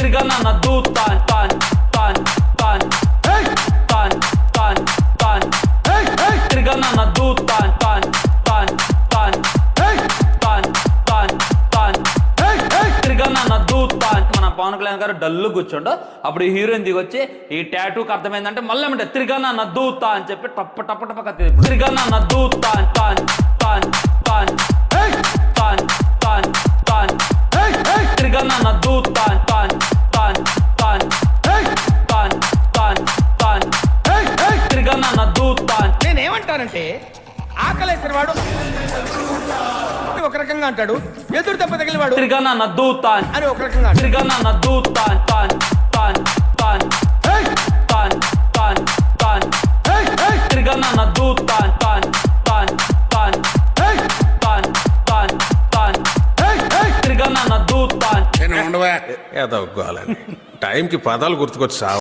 తిరగనా నద్దు తాన్ తాన్ తాన్ తాన్ తాన్ తాన్ తాన్ తిరగనా నద్దు తాన్ తాన్ తాన్ తాన్ తాన్ తాన్ తాన్ తిరగనా నద్దు తాన్. మన పవన్ కళ్యాణ్ గారు డల్లు కూర్చోండు, అప్పుడు ఈ హీరోయిన్ దిగొచ్చి ఈ టాటూకి అర్థమైందంటే మళ్ళీ ఏమంటే తిరగనా నద్దు తా అని చెప్పి టప్ప టప్ప టప్ప తిరగనా నద్దు తాన్ తాన్ తాన్ తాన్ తాన్ తాన్ తాన్ తిరగనా నద్దు తాన్ తాన్ తాన్ తాన్ తాన్ తాన్ తాన్ తిరగనా నద్దు తాన్. నేనేమంటానంటే ఆకలేసిన వాడు ఒక రకంగా అంటాడు, ఎదురు దెబ్బ తగిలిన వాడు తిరగనా నద్దు తాన్ అని ఒక రకంగా తిరగనా నద్దు తాన్ తాన్ తాన్ తాన్ తాన్ తాన్ తాన్ తిరగనా నద్దు తాన్ తాన్ తాన్ తాన్ తాన్ తాన్ తాన్ తిరగనా నద్దు తాన్. ఉండవా ఏదో టైంకి పదాలు గుర్తుకొచ్చి